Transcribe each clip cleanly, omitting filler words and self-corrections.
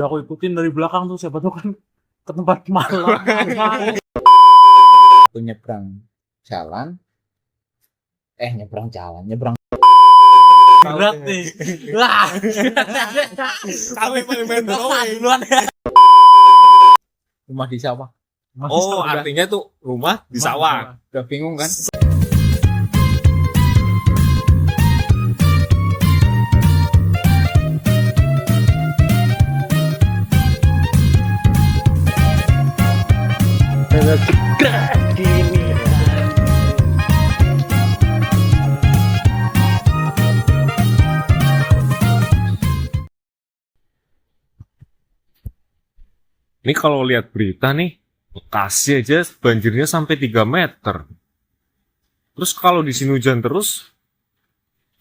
Aku ikutin dari belakang tuh, siapa tuh kan ke tempat malam. Aku nyebrang jalan, nyebrang Berat nih. Lah. Kami main Duluan ya. rumah di sawah. Oh, artinya tuh rumah di sawah. Udah bingung kan? Ini kalau lihat berita nih, Bekasi aja banjirnya sampai 3 meter. Terus kalau di sini hujan terus,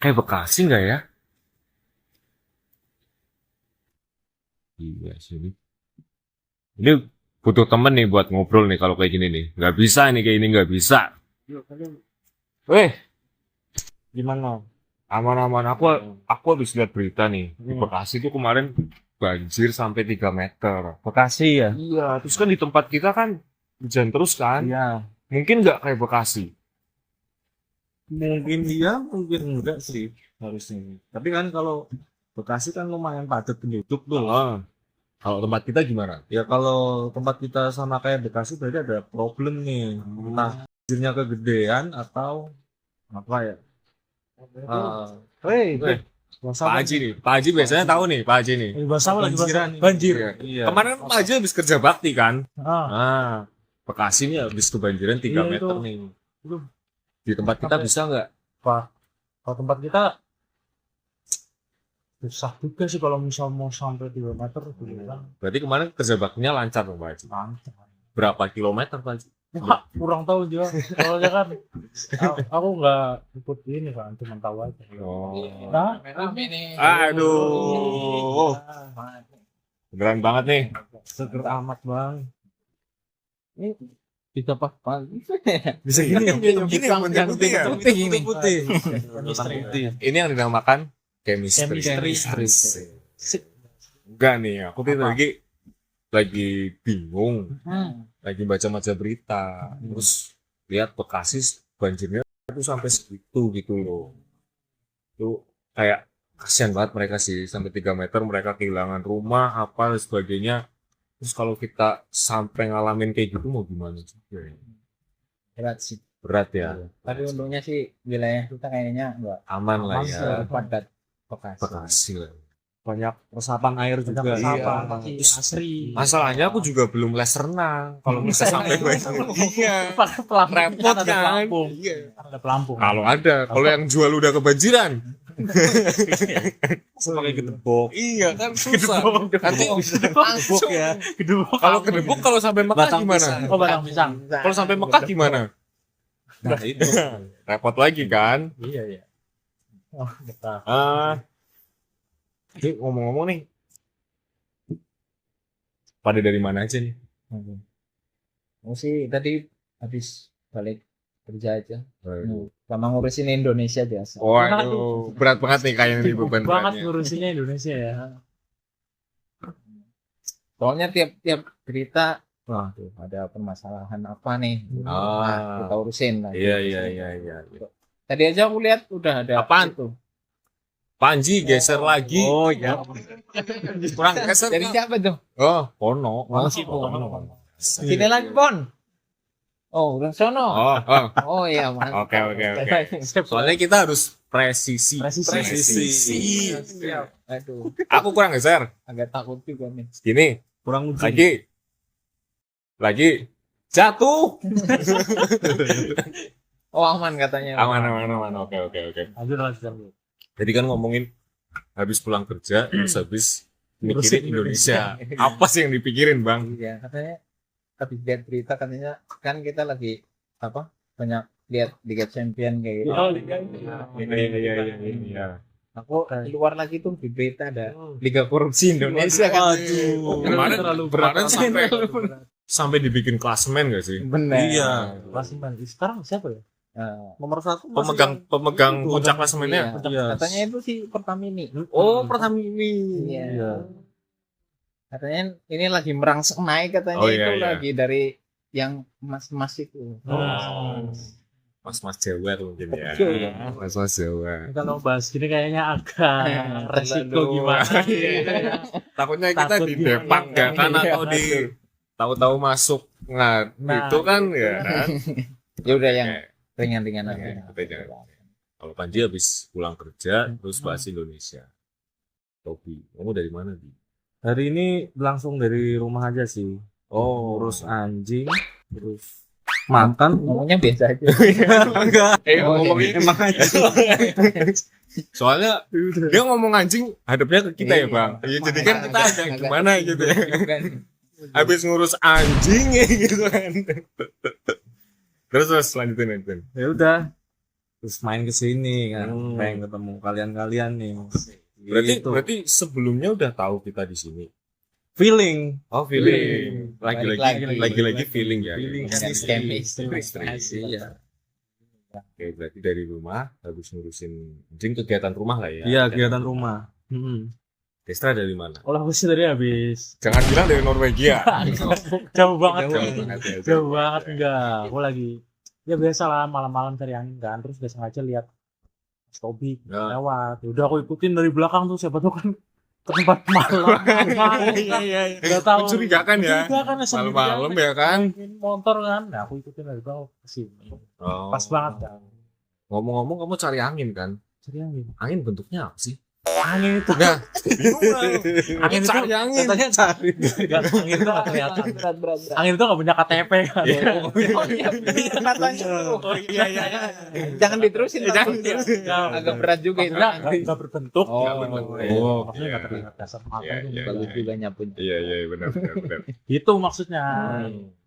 kayak Bekasi nggak ya? Iya sih. Ini butuh temen nih buat ngobrol nih kalau kayak gini nih. Nggak bisa nih kayak ini nggak bisa. Weh, Gimana? aman-aman. Aku habis lihat berita nih. Di Bekasi tuh kemarin banjir sampai 3 meter. Bekasi ya? Iya, terus kan di tempat kita kan hujan terus kan? Iya. Mungkin nggak kayak Bekasi. Mungkin iya, mungkin enggak sih harusnya. Tapi kan kalau Bekasi kan lumayan padat penduduk tuh. Ah, kalau tempat kita gimana? Ya kalau tempat kita sama kayak Bekasi berarti ada problem nih. Entah banjirnya kegedean atau apa ya? Hei, Pak Haji nih, Pak Haji biasanya tahu nih, Pak Haji nih. Basah lagi basah. Banjiran. Banjir. Iya. Kemarin Pak Haji habis kerja bakti kan? Ah, Nah, Bekasi nih habis kebanjiran 3 Iya, meter itu. nih. Itu. Di tempat kita Sampai- bisa nggak? Pak. Kalau tempat kita susah juga sih kalau misal mau sampai 3 meter bilang Berarti kemarin kerja baktinya lancar dong Pak Haji. lancar. Berapa kilometer Pak Haji? Wah, kurang tahu juga. Soalnya kan aku nggak ikut ini kan, cuma tahu aja. Oh. Nah, Rame nih. Aduh, beneran banget nih. seger amat bang. Ini bisa pas Bisa gini ya? Gini yang putih ya? Putih. Ini yang dinamakan chemistry. Chemistry. Enggak nih, aku tuh lagi bingung. Lagi baca-baca berita, terus lihat Bekasi banjirnya itu sampai segitu gitu loh. Itu kayak kasihan banget mereka sih, sampai 3 meter mereka kehilangan rumah apa dan sebagainya. Terus kalau kita sampai ngalamin kayak gitu mau gimana sih? Berat sih. Berat ya, Tapi untungnya sih wilayah kita kayaknya enggak aman lah ya. padat Bekasi. Bekasi lah. Banyak resapan air juga. resapan. Terus asri. Masalahnya aku juga belum les renang. Kalau bisa sampai banjir. Iya. Pelampung. Repot Ada kan? pelampung. Iya. Ada pelampung. Kalau ada, kalau yang jual udah kebanjiran. Pakai gedebok. Iya kan susah. Nanti Gedebok ya. Gedebok. kalau kedebuk kalau sampai Mekah Batang gimana? pisang. Oh, batang pisang. Kalau sampai Mekah gimana? Nah, itu. Repot lagi kan? Iya, iya. Oh, betah. Ini ngomong-ngomong nih, pada dari mana aja nih? Aku sih tadi habis balik kerja aja. Sama ngurusin Indonesia biasa. Waduh, berat banget nih kayaknya nih beban Banget beratnya. ngurusinnya Indonesia ya. Soalnya tiap berita, wah tuh ada permasalahan apa nih? Ah. Nah, kita urusin lah. Iya. Tadi aja aku lihat udah ada Apaan? itu. Panji geser lagi. Oh iya. Kurang geser. Dari siapa tuh? Oh, Pono. Sini lagi, Pon. Oh, udah sono. Oh iya, mantap. Oke. Soalnya kita harus presisi. Presisi. Siap. Aduh, Aku kurang geser. agak takut juga nih. Gini, Kurang uji. lagi. Jatuh. Oh, aman katanya. Aman. Oke. Lanjut. Jadi kan ngomongin habis pulang kerja, terus habis Ngurusin mikirin Indonesia. Apa sih yang dipikirin, Bang? Iya, katanya habis lihat berita katanya kan kita lagi apa? Banyak lihat Liga Champion kayak gitu. Oh, Iya. Aku keluar lagi tuh di berita ada Liga Korupsi Indonesia kan. Waduh. Kemarin Terlalu berat. sampai dibikin klasemen gak sih? Benar. Iya. Klasemen. Sekarang siapa ya? Nomor 1 Pemegang puncak klasemennya. Iya. Iya. Katanya itu si Pertamini. Oh, Pertamini. Iya. Katanya ini lagi merangsek naik katanya, Oh, iya, itu iya. lagi dari yang mas-mas itu. Mas-mas Jawa tuh mungkin ya. Betul. Mas-mas Jawa. Kalau bahas gini kayaknya agak resiko Terlalu- gimana Iya. gitu ya. Takutnya kita Takut di gimana. Depak gak kan Iya, atau di tahu-tahu masuk Nah, itu kan ya kan. Ya udah yang Kayak, ringan-ringan Oke, aja. ringan. Kalau Panji habis pulang kerja terus bahas Indonesia. Tobi, kamu dari mana, Bi? Hari ini langsung dari rumah aja sih. Oh, Urus anjing, terus makan. Ngomongnya biasa aja. Enggak. ngomongin Emang aja. soalnya dia ngomong anjing hadapnya ke kita ya, Bang. Iya, jadi kan kita ada gimana gitu ya. Habis ngurus anjing ya gitu kan. Terus lanjutin. Ya udah. Terus main ke sini kan, Hmm. pengen ketemu kalian-kalian nih. Gitu. Berarti sebelumnya udah tahu kita di sini. feeling. Oh, feeling. Lagi-lagi. Lagi-lagi feeling ya. Feeling. Chemistry. Iya. Oke, berarti dari rumah habis ngurusin anjing kegiatan rumah lah ya. Iya, kegiatan rumah. Hmm. Destra dari mana? Olah aku sih tadi habis Jangan bilang dari Norwegia. jauh banget Jauh kan. banget ya. Jauh banget enggak. Aku lagi ya biasa lah malam-malam cari angin kan, terus udah sengaja lihat Mas Tobi Nah. lewat. Udah aku ikutin dari belakang tuh, siapa tuh kan ke tempat malam. Iya. Enggak tahu. Mencurigakan ya. Mencurigakan ya, Malam-malam ya kan. Main motor kan. Nah, aku ikutin dari belakang ke sini. Oh. Pas banget kan. Ngomong-ngomong kamu cari angin kan? Cari angin. Angin bentuknya apa sih? Angin itu Nah, bingung lah. Angin itu cari angin. Katanya cari. enggak, angin itu nggak kelihatan. Berat. Angin itu nggak punya KTP kan. Oh iya, katanya. Oh iya. Jangan diterusin. Jangan takut. diterusin. Agak berat juga itu. Enggak berbentuk. Oh, Oh, Maksudnya nggak terlihat dasar mata Iya, itu. iya, bagus juga nyapu. Iya, benar. Itu maksudnya.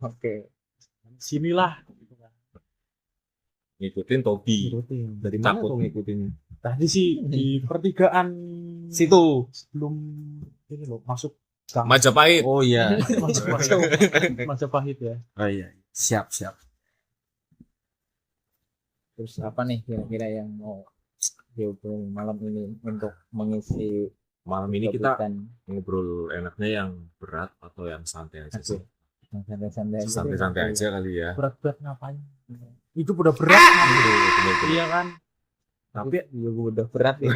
Oke. Sinilah. Gitu kan. Ngikutin Tobi. Rutin. Dari mana Takut. tuh ngikutinnya? Tadi sih di pertigaan Situ. sebelum ini loh masuk gang. Majapahit. Oh iya. masuk Majapahit ya. Oh iya. Siap. Terus apa nih kira-kira yang mau diobrolin malam ini untuk mengisi Malam ini kita kebutuhan ngobrol enaknya yang berat atau yang santai aja sih? yang santai-santai aja. Santai-santai aja kali ya. Berat-berat ngapain? Itu udah berat. Bener-bener. Iya kan? Tapi juga udah berat ya.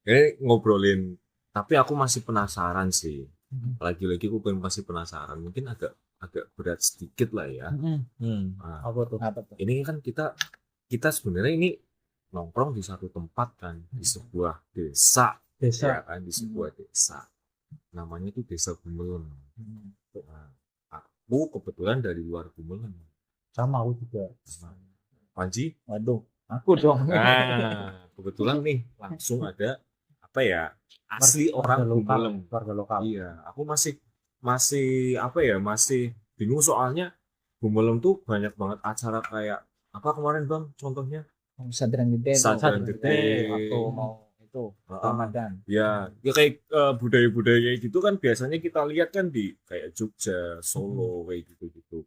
Ini ngobrolin, tapi aku masih penasaran sih. Mhm. Lagi-lagi aku masih penasaran. Mungkin agak berat sedikit lah ya. Hmm. Nah, Apa tuh? Apa tuh? ini kan kita sebenarnya ini nongkrong di satu tempat kan, di sebuah desa, Desa. ya kan, di sebuah desa. Namanya itu Desa Gumelem. Nah, aku kebetulan dari luar Gumelem. Sama aku juga. Panji? Waduh, aku dong. Nah, kebetulan nih langsung ada apa ya? Asli orang Gumelem. Warga lokal. Iya, aku masih apa ya? Masih bingung soalnya Gumelem tuh banyak banget acara kayak apa kemarin Bang contohnya? Sadran gede. tuh. Sadran gede. Waktu mau itu Ramadan. Ya kayak budaya-budaya kayak gitu kan biasanya kita lihat kan di kayak Jogja, Solo kayak gitu-gitu.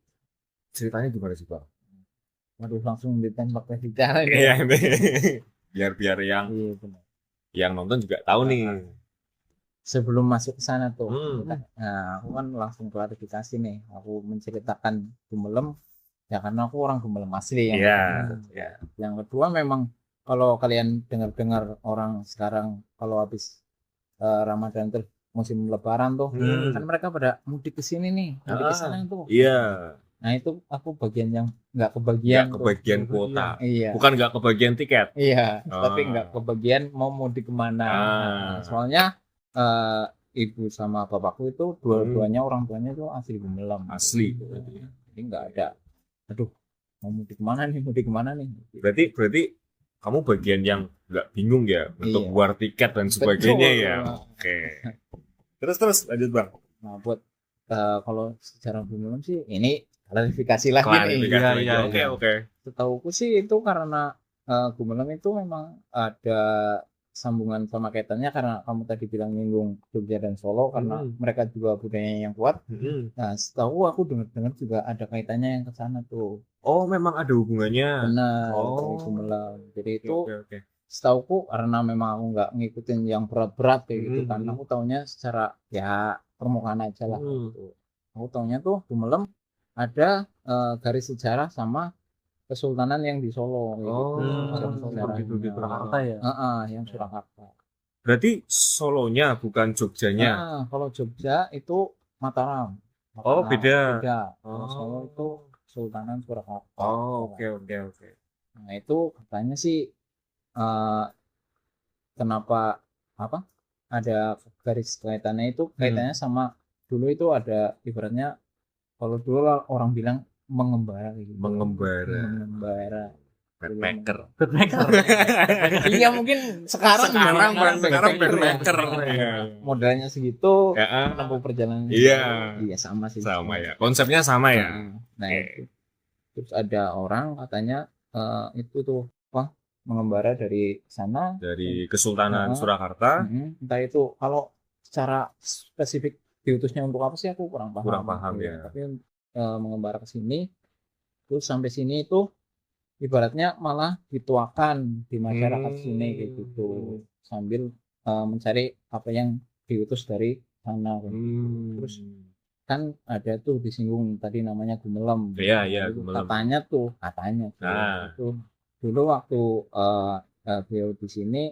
Ceritanya gimana sih, Bang? Waduh, langsung ditembak ke bicara. Iya, biar yang Iya benar. nonton juga tahu nih. Sebelum masuk ke sana tuh, Hmm. nah aku kan langsung klarifikasi nih. Aku menceritakan Gumelem, ya karena aku orang Gumelem asli. Yang Iya. pertama. Yang kedua memang kalau kalian dengar-dengar orang sekarang kalau habis Ramadan terus musim Lebaran tuh, Hmm. kan mereka pada mudik ke sini nih, mudik ke sana tuh. Iya, Nah itu aku bagian yang nggak kebagian. nggak tuh. kebagian kuota. Iya. Bukan nggak kebagian tiket. Iya, Ah. tapi nggak kebagian mau mudik kemana. Ah. Soalnya ibu sama bapakku itu dua-duanya orang tuanya itu asli Gumelem. Asli. Jadi nggak ada. Aduh, mau mudik kemana nih? Mudik kemana nih? Berarti kamu bagian yang nggak bingung ya untuk Iya. war tiket dan sebagainya Betul. ya. Oke. Terus lanjut Bang. Nah, buat kalau secara Gumelem sih ini klarifikasi lagi nih. Klarifikasi Iya, lagi. iya, Oke. Setauku sih itu karena Gumelem itu memang ada sambungan sama kaitannya karena kamu tadi bilang nyinggung Jogja dan Solo karena mereka juga budayanya yang kuat. Nah, setahu aku dengar-dengar juga ada kaitannya yang ke sana tuh. Oh, memang ada hubungannya. Benar, Oh. dari Gumelem. Jadi itu Oke. setauku karena memang aku nggak ngikutin yang berat-berat kayak gitu kan, Hmm. aku taunya secara ya permukaan aja lah gitu. Aku taunya tuh Gumelem ada garis sejarah sama Kesultanan yang di Solo kayak gitu. Ada sejarahnya. gitu gitu. Jakarta ya. Yang Surakarta. Berarti Solonya bukan Jogjanya. Kalau Jogja itu Mataram. Oh, beda. Kalau Oh. Solo itu Kesultanan Surakarta. Oh, oke. Nah itu katanya sih kenapa apa ada garis kaitannya itu kaitannya sama dulu itu ada ibaratnya kalau dulu orang bilang mengembara kayak gitu. Mengembara. Backpacker. Backpacker. Iya mungkin sekarang backpacker. modalnya segitu Ya, menempuh perjalanan Iya. iya sama sih sama ya. Konsepnya sama ya. nah Oke. itu. Terus ada orang katanya itu tuh mengembara dari sana Dari Kesultanan Heeh. Surakarta. entah itu kalau secara spesifik diutusnya untuk apa sih aku kurang paham. Kurang paham, ya. Tapi mengembara ke sini terus sampai sini itu ibaratnya malah dituakan di masyarakat sini kayak gitu sambil mencari apa yang diutus dari sana kayak gitu. Terus kan ada tuh disinggung tadi namanya Gumelem. Iya, Itu Gumelem. katanya tuh Nah. itu dulu waktu beliau di sini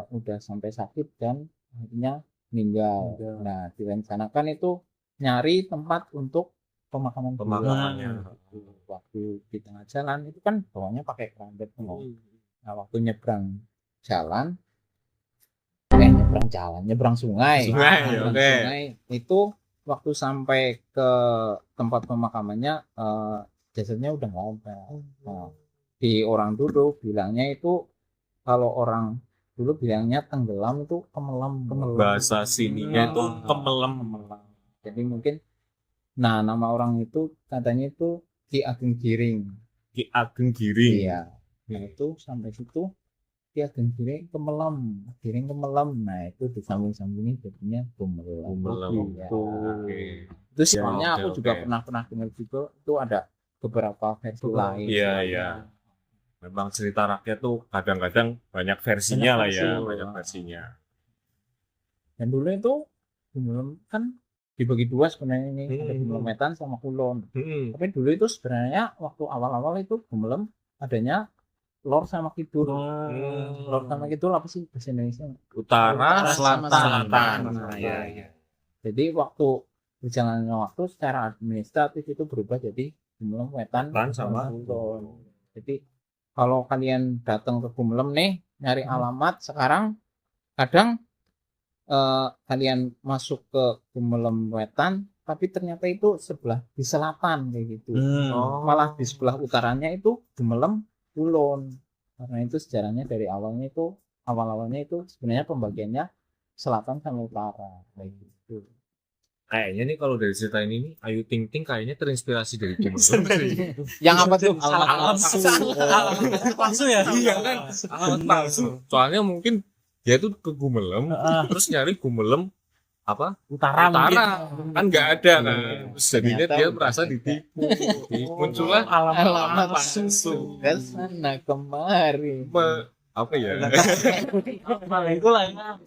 udah sampai sakit dan akhirnya meninggal. Nah direncanakan itu nyari tempat untuk pemakaman beliau. Pemakamannya. Waktu di tengah jalan itu kan bawahnya pakai kerambet. Nah waktu nyebrang nyebrang sungai. Nyebrang Oke. sungai itu waktu sampai ke tempat pemakamannya jasadnya udah nggak ada. Nah, di orang dulu bilangnya itu kalau orang dulu bilangnya tenggelam itu kemelam. Bahasa sininya itu kemelem. Jadi mungkin nama orang itu katanya itu Ki Ageng Giring. Ki Ageng Giring. Iya. Nah itu sampai situ Ki Ageng Giring kemelam. Nah itu disambung-sambungin jadinya Gumelem. Gumelem. Iya. Oke. Itu sebenarnya oke, aku juga oke. pernah dengar juga itu ada beberapa versi lain. Iya. Memang cerita rakyat tuh kadang-kadang banyak versinya lah ya, versi. banyak versinya. Dan dulu itu Gumelem kan dibagi dua sebenarnya ini ada Hmm. Gumelem Wetan sama Kulon. Tapi dulu itu sebenarnya waktu awal-awal itu Gumelem adanya Lor sama Kidul. Lor sama Kidul apa sih bahasa Indonesia? Utara, sama selatan. Nah, Iya. Jadi waktu berjalannya waktu secara administratif itu berubah jadi Gumelem Wetan Wetan sama Kulon. Jadi kalau kalian datang ke Gumelem nih nyari alamat sekarang kadang kalian masuk ke Gumelem Wetan tapi ternyata itu sebelah di selatan kayak gitu. Malah di sebelah utaranya itu Gumelem Kulon. Karena itu sejarahnya dari awalnya itu sebenarnya pembagiannya selatan sama utara kayak gitu. Kayaknya nih kalau dari cerita ini nih, Ayu Ting Ting kayaknya terinspirasi dari Gumelem sih. Yang apa tuh? Alamat Palsu ya? Iya kan, alamat palsu. Soalnya mungkin dia tuh ke Gumelem, terus nyari Gumelem apa? Utara mungkin. Kan nggak ada kan. Terus jadinya Ternyata dia udah merasa ada. ditipu. Muncullah Alamat palsu. ke sana kemari. Apa ya? Nah, itulah ya.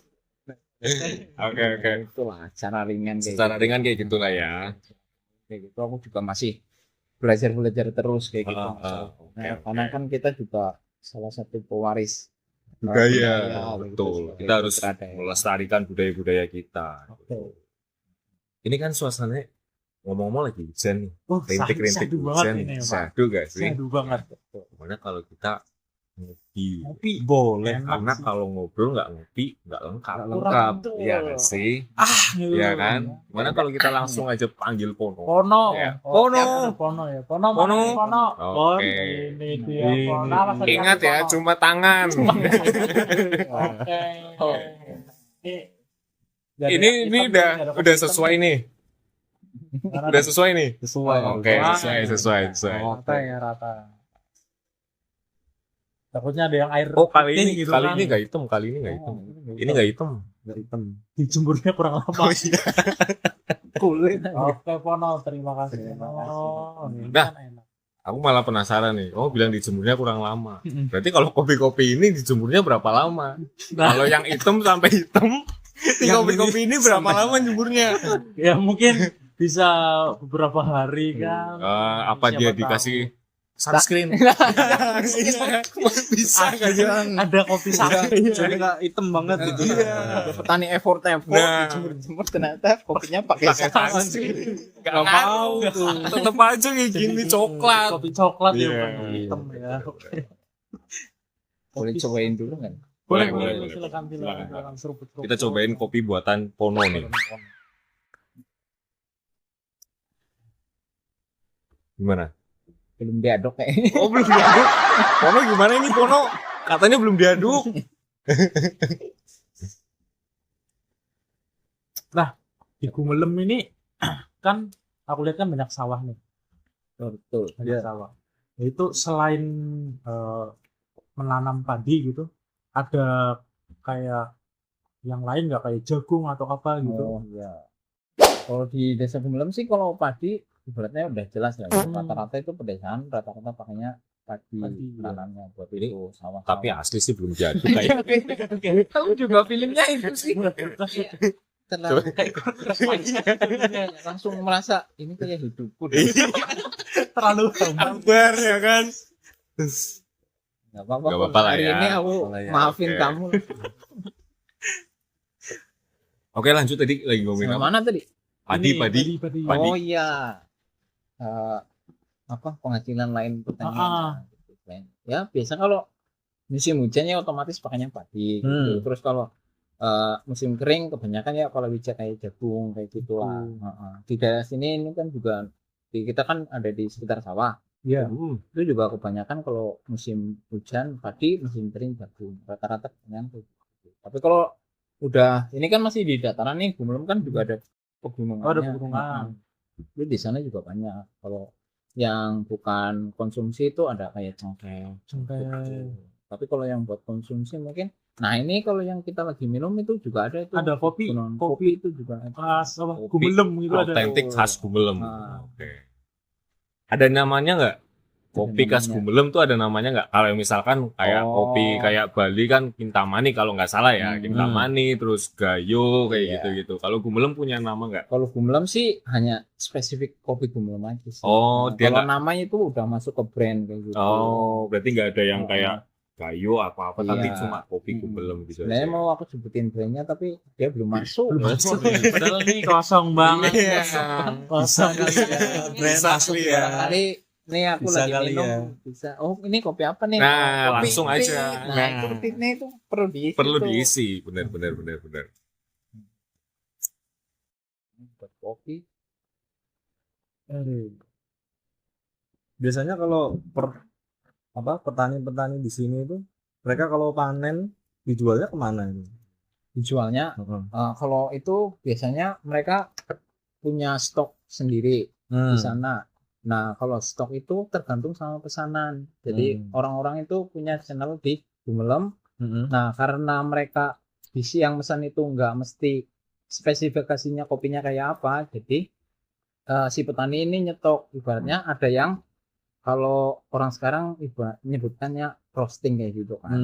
Oke. Itulah cara ringan kayak Secara gitu. ringan kayak gitulah ya. Kayak gitu aku juga masih belajar terus kayak gitu. Oke. Karena kan kita juga salah satu pewaris Budaya, gitu, betul. sebagai Kita harus putra daerah. melestarikan budaya-budaya kita. Ini kan suasananya ngomong-ngomong lagi hujan nih. Rintik-rintik Syahdu banget hujan. ini, Pak. Syahdu gak sih? Syahdu banget. Gimana kalau kita ngopi? Ngopi boleh. Karena kalau ngobrol nggak ngopi nggak lengkap. Kurang. Iya nggak sih? Gitu. Iya kan? Gimana kalau kita langsung aja panggil Pono? Pono. Ya. Oh, Pono. Pono ya. Pono. Pono. mana nih, Pono. Oke. Ini dia Pono. Apa Ingat saja ya, Pono? cuma tangan. Oke. Ini udah sesuai nih. Udah sesuai nih. Sesuai. Oke, sesuai. Rata ya rata. Takutnya ada yang air Oh kali putih ini gitu kali kan. ini nggak hitam, kali ini nggak hitam. Ini nggak hitam. Nggak hitam. Dijemurnya kurang lama. Kulit. Oke Pono, terima kasih. Oh, ini Nah. kan enak. Aku malah penasaran nih. Oh, bilang dijemurnya kurang lama. Berarti kalau kopi-kopi ini dijemurnya berapa lama? Kalau yang hitam sampai hitam, di Yang kopi-kopi ini berapa lama jemurnya? Ya mungkin bisa beberapa hari kan. Apa dia Siapa dikasih tahu. sunscreen? Bisa kan? Ada kopi sakit. Jadi nggak hitam banget gitu. Ada petani effort Nah. jemur ternyata kopinya pakai Sunscreen. Gak Nggak mau mau tuh. Tetep aja kayak gini coklat. Kopi coklat ya Iya. bukan hitam ya. boleh cobain dulu kan? Boleh, Boleh, boleh. silakan Silakan. silakan seruput-seruput. Kita cobain kopi buatan Pono nih. Gimana? Belum diaduk kayak. Oh, belum diaduk. Pono gimana ini Pono? Katanya belum diaduk. Di Gumelem ini kan aku lihat kan banyak sawah nih, Betul. banyak sawah. Ya, itu selain menanam padi gitu, ada kayak yang lain nggak kayak jagung atau apa gitu? Oh iya. Kalau di Desa Gumelem sih kalau padi ibaratnya udah jelas ya. Rata-rata itu pedesaan, rata-rata pakainya padi Padi, iya. tanamnya buat Ini, itu sawah. Tapi asli sih belum diaduk kayak. Aku juga filmnya itu sih. Terlalu langsung merasa ini kayak hidupku. Terlalu Sabar ya kan. Gak apa-apa. Nggak apa-apa lah Hari ya. ini aku Boleh ya, maafin oke. kamu. Oke, lanjut tadi lagi ngomongin Sama apa? mana tadi? Padi. padi. Padi. Oh iya. Apa penghasilan lain pertanian. Ya biasa kalau musim hujan ya otomatis pakainya padi gitu. Terus kalau musim kering kebanyakan ya kalau bijak kayak jagung kayak gitulah. Di daerah sini ini kan juga kita kan ada di sekitar sawah. Iya. Itu juga kebanyakan kalau musim hujan padi, musim kering jagung. Rata-rata kebanyakan kayak gitu. Tapi kalau udah ini kan masih di dataran nih, Gumelem kan juga ada pegunungan. Oh, ada pegunungan. Jadi di sana juga banyak. Kalau yang bukan konsumsi itu ada kayak cengkeh. Cengkeh. Tapi kalau yang buat konsumsi mungkin, nah ini kalau yang kita lagi minum itu juga ada itu. Ada kopi. Pegunungan Kopi kopi itu juga ada. khas apa? Kopi Gumelem gitu ada. Autentik khas Gumelem. Ah. Oke. Ada namanya nggak? Kopi khas namanya. Gumelem tuh ada namanya nggak? Kalau misalkan kayak Oh. kopi kayak Bali kan Kintamani kalau nggak salah ya, Kintamani terus Gayo kayak Iya. gitu-gitu. Kalau Gumelem punya nama nggak? Kalau Gumelem sih hanya spesifik kopi Gumelem aja sih. Oh, Nah, dia kalau nggak. namanya itu udah masuk ke brand kayak gitu. Oh, berarti nggak ada yang kayak Gayo apa-apa, tapi Iya. cuma kopi Gumelem gitu Sebenarnya aja. mau aku sebutin brandnya tapi dia belum masuk. Padahal ini kosong banget. Iya. Kosong kali ya. Bisa asli ya. Kali nih aku Bisa lagi kali minum ya. bisa. Oh ini kopi apa nih? Nah, Kopi langsung tit. aja. Nah, Nah. itu titnya itu perlu diisi. Perlu tuh. diisi, benar. Buat kopi. Biasanya kalau petani-petani di sini itu mereka kalau panen dijualnya kemana itu? Dijualnya Heeh. kalau itu biasanya mereka punya stok sendiri di sana. Nah, kalau stok itu tergantung sama pesanan. Jadi orang-orang itu punya channel di Gumelem. Nah, karena mereka bisi yang pesan itu nggak mesti spesifikasinya kopinya kayak apa, jadi si petani ini nyetok. Ibaratnya ada yang kalau orang sekarang nyebutkannya roasting kayak gitu kan.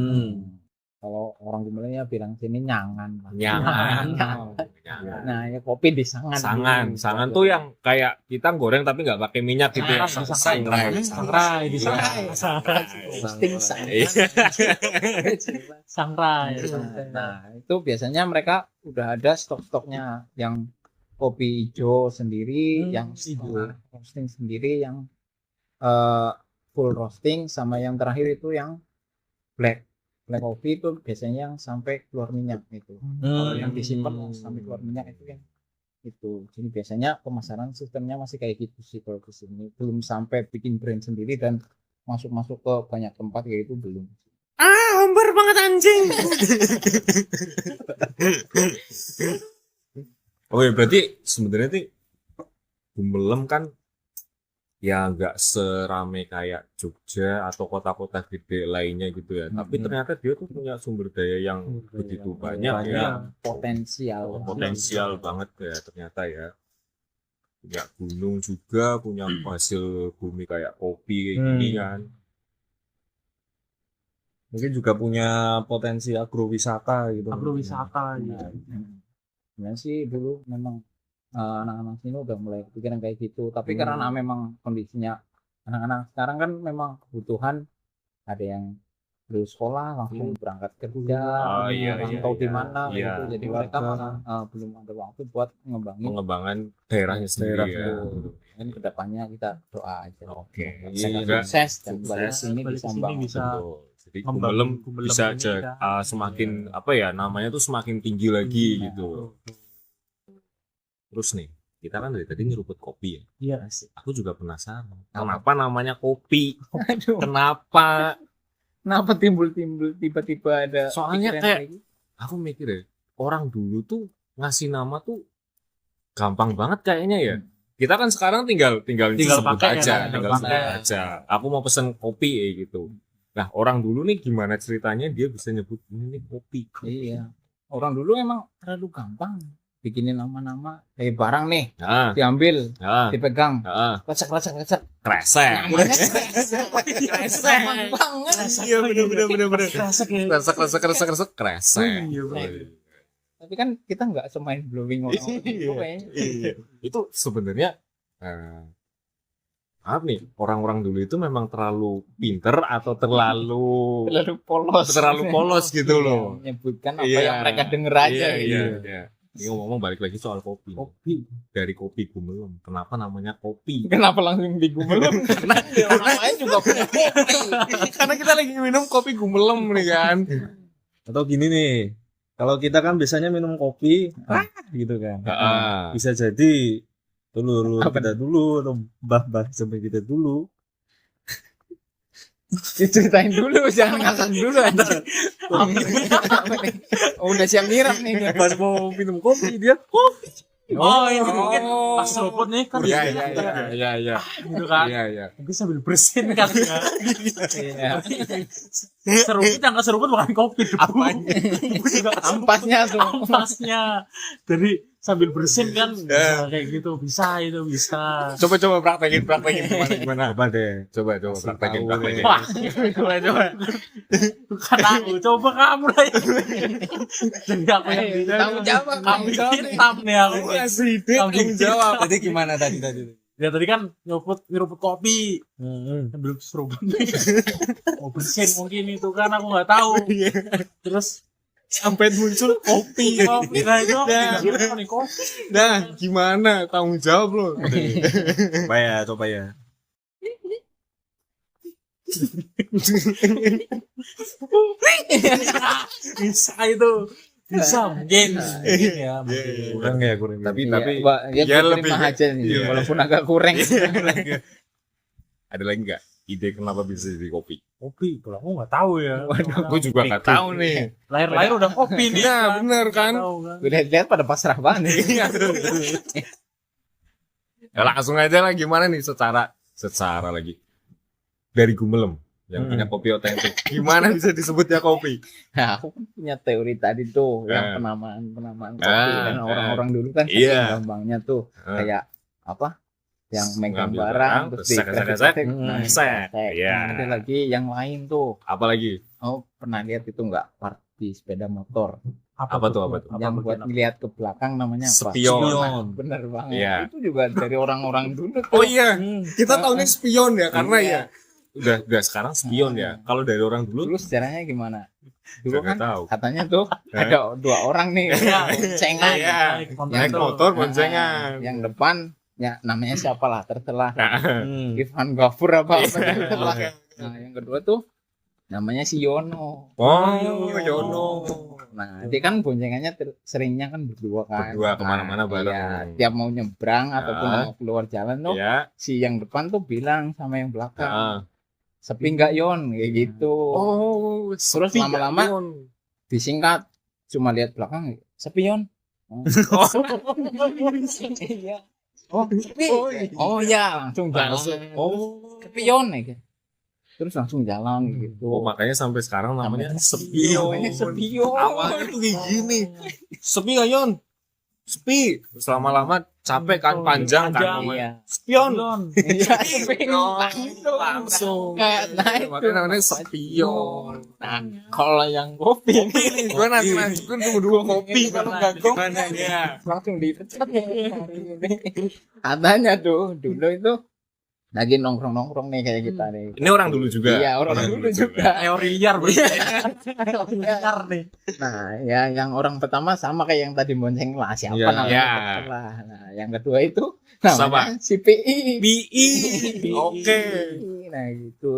Kalau orang Gumelem ya bilang sini nyangan. Lah. Nyangan. Nah, ya kopi di sangan. Sangan tuh yang kayak kita goreng tapi nggak pakai minyak gitu ya. Sangrai di sana. Roasting sangan. Iya. Sangrai. Nah, itu biasanya mereka udah ada stok-stoknya yang kopi hijau sendiri, yang hijau. roasting sendiri, yang full roasting, sama yang terakhir itu yang black coffee itu biasanya yang sampai keluar minyak itu. Kalau yang disimpan sampai keluar minyak itu yang itu. Jadi biasanya pemasaran sistemnya masih kayak gitu sih kalau di sini. Belum sampai bikin brand sendiri dan masuk ke banyak tempat kayak itu belum. Hambar banget anjing. Oke, berarti sebenarnya nih Gumelem kan ya nggak serame kayak Jogja atau kota-kota gede lainnya gitu ya. Tapi ternyata dia tuh punya sumber daya yang begitu banyak ya. Potensial. Potensial banget ya ternyata ya. punya gunung juga, punya hasil bumi kayak kopi kayak gini kan. Mungkin juga punya potensi agrowisata gitu. Agrowisata Nah, gitu. sebenarnya sih dulu memang anak-anak sini udah mulai kepikiran kayak gitu, tapi karena memang kondisinya anak-anak sekarang kan memang kebutuhan, ada yang lulus sekolah langsung berangkat kerja, Oh, iya, rantau iya, di iya. mana Iya. gitu, jadi mereka Keluarga. malah belum ada waktu buat ngembangin. Pengembangan daerahnya sendiri Daerah. ya. Mungkin kedepannya kita doa aja. Oke. Semoga sukses dan balik sukses. sini Balik bisa ke sini membangun. bisa Betul. Jadi ngembangin Gumelem bisa ini kan. semakin apa ya namanya tuh semakin tinggi lagi gitu. Terus nih, kita kan dari tadi nyeruput kopi ya. Iya. Aku juga penasaran. Kenapa namanya kopi? Aduh, Kenapa? kenapa timbul-timbul tiba-tiba ada Soalnya pikiran kayak gitu? aku mikir ya, orang dulu tuh ngasih nama tuh gampang banget kayaknya ya. Kita kan sekarang tinggal sebut pakai aja, ya, tinggal sebut pakai. aja. Aku mau pesen kopi gitu. Nah, orang dulu nih gimana ceritanya dia bisa nyebut ini nih kopi. Iya, orang dulu emang terlalu gampang bikinin nama-nama barang nih, Nah, diambil, nah, dipegang, nah, kresek. kresek. Namanya gampang banget. Iya bener. Kresek ya. Kresek. Iya, Tapi kan kita nggak semain blowing orang itu kayaknya. Iya. Itu sebenarnya maaf nih, orang-orang dulu itu memang terlalu pinter atau terlalu Terlalu polos gitu Iya, loh. menyebutkan apa Iya. yang mereka denger aja gitu. Iya. Ini ngomong balik lagi soal kopi. Kopi. Dari kopi Gumelem. Kenapa namanya kopi? Kenapa langsung digumelem? Karena orang lain juga punya kopi. Karena kita lagi minum kopi Gumelem nih kan. Atau gini nih, kalau kita kan biasanya minum kopi, gitu kan. Heeh. Bisa jadi dulu Apa kita dulu atau mbah-mbah sampai kita dulu. Diceritain dulu, jangan ngakak dulu aja. Oh, udah siap nyiram nih. Pas mau minum kopi dia kopi. Oh, ini mungkin pas seruput nih kan. Iya. Gitu kan. Iya. Mungkin sambil bersin kan ya. Iya. Seruput yang seruput bukan kopi. Apanya? Ampasnya tuh. Ampasnya. Jadi sambil bersin kan bisa kayak gitu. Bisa itu bisa. Coba praktekin gimana? Coba deh. Coba Kasih praktekin. tahu deh. Wah, coba. Bukan aku, coba kamu lah. Jadi aku yang bilang, Tanggung jawab. kambing hitam nih aku. Kasih ide tanggung jawab. Tadi gimana tadi? Ya tadi kan nyeruput kopi. Sambil seruput. Mau bersin mungkin itu kan aku nggak tahu. Terus Sampai muncul kopi. kopi lah itu aku pikir nih kopi. Nah, gimana tanggung jawab lo? Coba ya. Bisa itu. Bisa mungkin ya. Kurang ya, kurang. Tapi Ya, ya lebih lebih- aja nih, iya. walaupun agak kurang. Ada lagi nggak ide kenapa bisa jadi kopi? Kopi, kalau aku nggak tahu ya. Gue juga nggak tahu nih. Lahir-lahir udah kopi nih. Nah, bener kan? Tahu kan. Gue lihat pada pasrah banget. Ya, langsung aja lah gimana nih secara lagi dari Gumelem yang punya kopi otentik. Gimana bisa disebutnya kopi? Nah, aku kan punya teori tadi tuh, yang penamaan kopi kan orang-orang dulu kan Iya. gampangnya tuh kayak apa? Yang megang Ngambil barang barang, terus terus sek. nah, Sek. sek. Iya. Ada lagi yang lain tuh. Apa lagi? Oh, pernah lihat itu nggak part di sepeda motor Apa tuh? yang buat ngeliat ke belakang namanya apa? Spion. Nah, bener banget. Iya. Itu juga dari orang-orang dulu tuh. Oh iya, kita tahunya spion ya karena Iya. ya udah sekarang spion ya. Kalau dari orang dulu Dulu sejarahnya gimana? Dulu nggak kan tahu. katanya tuh ada dua orang nih boncengan. Iya. Naik motor boncengan. Yang depan ya namanya siapa lah tertelah Hmm. Ivan Gafur apa tertelah. Nah yang kedua tuh namanya si Yono. Oh, Yono. Nah dia kan boncengannya seringnya kan berdua kan. Berdua kemana-mana bareng. Iya, tiap mau nyebrang ataupun mau keluar jalan tuh Ya. si yang depan tuh bilang sama yang belakang Ah. sepi nggak Yon kayak gitu. Oh, Terus sepi lama-lama Yon. disingkat cuma lihat belakang sepi Yon. Iya. Oh, sepi. Oh ya, langsung jalan. Oh. Sepi Yon ya. Terus langsung jalan gitu. Oh, makanya sampai sekarang namanya Sepion. Namanya Sepion. Awalnya tuh kayak gini. Sepi nggak Yon? Sepi. Terus lama-lama capek kan, panjang kan ngomongnya. Iya. Spion. Iya, Langsung. kayak naik Makanya namanya spion. Nah, kalau yang kopi Gue nanti kan tunggu dulu kopi kalau nggak gimana ya. langsung dipecat ya hari ini. Katanya tuh dulu itu lagi nongkrong nih kayak kita nih. Ini orang dulu juga. Iya, orang dulu juga. Teori liar berarti. Liar nih. Nah, ya yang orang pertama sama kayak yang tadi bonceng lah, siapa Iya. namanya? Iya. Terserah. Nah, yang kedua itu namanya Siapa? si PI. BI. Oke. Nah, gitu.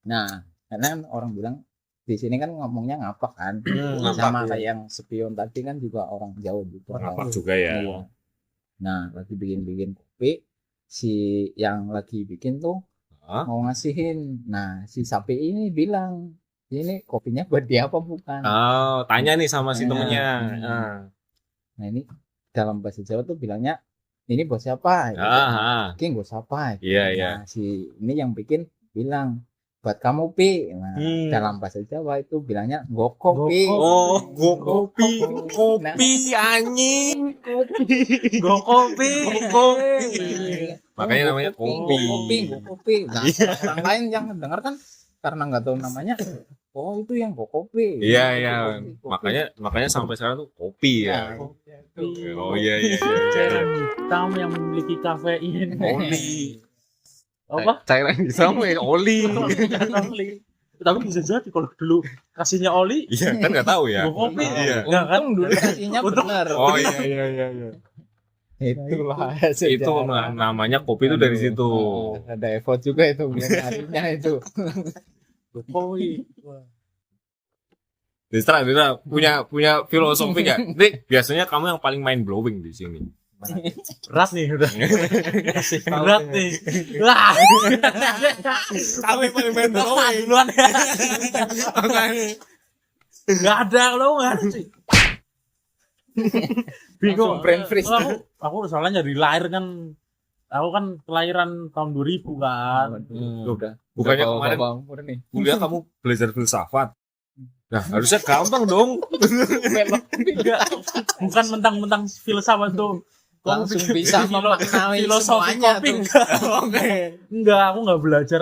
Nah, karena kan orang bilang di sini kan ngomongnya ngapak kan. Sama kayak yang spion tadi kan juga orang Jawa juga. Ngapak juga ya. Iya. Nah, lagi bikin kopi, si yang lagi bikin tuh Hah? mau ngasihin. Nah, si sapi ini bilang, ini kopinya buat dia apa bukan? Oh, tanya nih sama si Tanya. temennya. Nah, ini dalam bahasa Jawa tuh bilangnya, ini buat siapa? Bikin buat siapa? Iya, iya. Nah, si ini yang bikin bilang, buat kamu Pi. Nah, dalam bahasa Jawa itu bilangnya goko Pi. Oh, go kopi, Nah, kopi anjing. Go kopi. Makanya namanya kopi. Kopi. Nah, orang lain yang dengar kan karena nggak tahu namanya, oh itu yang kopi. Iya, iya. Kopi. Makanya sampai sekarang tuh kopi ya. Nah, Oh iya iya. Cairan hitam yang memiliki kafein. Oli. Apa? Cairan hitam ya oli. Oli. Tapi bisa jadi kalau dulu kasihnya oli, Iya, kan nggak tahu ya. go kopi. Iya. Enggak kan? untung dulu kasihnya benar. Oh iya iya iya iya. Itulah Itu namanya kopi itu dari situ. Ada effort juga itu bukan harinya itu. Go kopi. Distra punya filosofi nggak? Dik, biasanya kamu yang paling mind blowing di sini. Berat nih udah. Berat nih. Wah. Kamu yang paling mind blowing. Duluan. Enggak ada lo enggak ada sih. Bingung. Langsung brain freeze. Aku soalnya dari lahir kan, aku kan kelahiran tahun 2000 kan. Udah. Bukannya Udah kemarin bawa umur nih. kuliah kamu belajar filsafat. Nah, harusnya gampang dong. Enggak. Bukan mentang-mentang filsafat tuh. Langsung bisa memaknai filosofi semuanya kopi tuh. enggak. Enggak, aku enggak belajar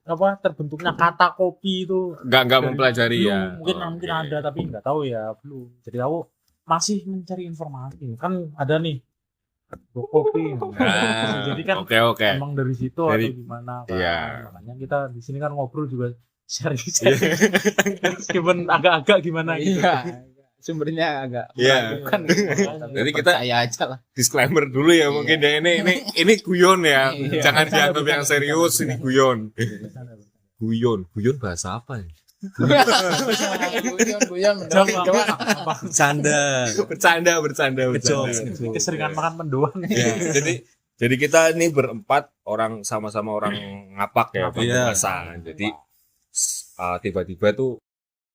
apa terbentuknya kata kopi itu. Nggak mempelajari Belum. ya. Mungkin ada tapi enggak tahu ya, belum. Jadi aku masih mencari informasi. Kan ada nih kopi. Jadi kan Oke. emang dari situ atau Dari- gimana kan. iya. Makanya kita di sini kan ngobrol juga sharing-sharing. Meskipun agak-agak gimana gitu. Iya. Sumbernya agak Iya. bukan. Jadi kita- saya aja lah. Disclaimer dulu ya mungkin ya ini guyon ya. Iya. Jangan dianggap yang serius, ini guyon. Guyon bahasa apa ya? Guyon. Bercanda. Keseringan makan mendoan. Ya, jadi kita ini berempat orang sama-sama orang ngapak ya, Iya. bahasa. Jadi tiba-tiba tuh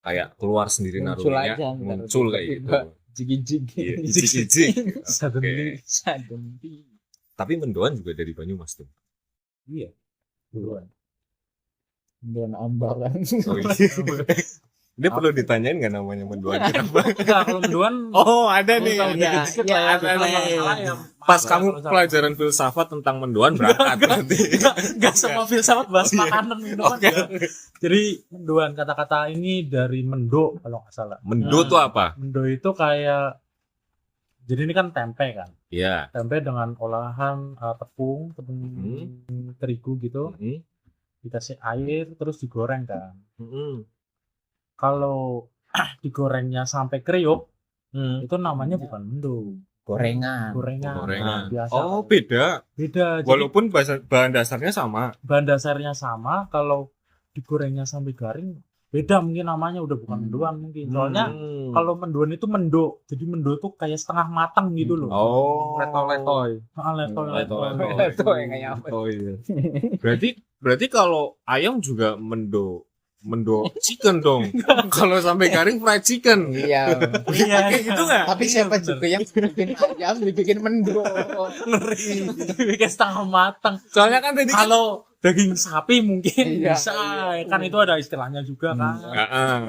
kayak keluar sendiri Muncul narumnya, aja, muncul kayak gitu. tiba-tiba. Jigi-jigi. Iya, ijik-ijik. Suddenly. Suddenly. Tapi mendoan juga dari Banyumas tuh. Iya. Duluan. Dan ambalan. Oh, iya. Dia perlu ditanyain nggak namanya mendoan kenapa? Enggak, kalau mendoan Oh, ada nih, nih. dikit-dikit Iya, lah ya. ada Kalau nih. nggak salah ya, Pas maaf ya, kamu kalau salah. pelajaran filsafat tentang mendoan berangkat berarti. Enggak semua filsafat bahas makanan minuman. Oke. enggak. Jadi mendoan kata-kata ini dari mendo kalau nggak salah. Mendo tuh apa? Mendo itu kayak, jadi ini kan tempe kan. Iya. Tempe dengan olahan tepung terigu gitu, Mm-mm. dikasih air terus digoreng kan. Mm-mm. Kalau digorengnya sampai kriuk, Mm. itu namanya bukan mendo, Gorengan. gorengan. Gorengan. Biasa. Oh, beda. Beda. Jadi Walaupun bahan dasarnya sama. bahan dasarnya sama, kalau digorengnya sampai garing beda mungkin namanya, udah bukan mendoan mungkin. Soalnya kalau mendoan itu mendo, jadi mendo tuh kayak setengah matang gitu loh. Oh, Letoy. Letoy. Itu yang kayak apa? Oh iya. Berarti kalau ayam juga mendo chicken dong. Kalau sampai garing fried chicken. Iya. Iya, Kayak gitu nggak? Tapi siapa juga yang bikin ayam dibikin mendo. Bikin setengah matang. Soalnya kan tadi kan Kalau daging sapi mungkin Iya, bisa iya. kan itu ada istilahnya juga kan.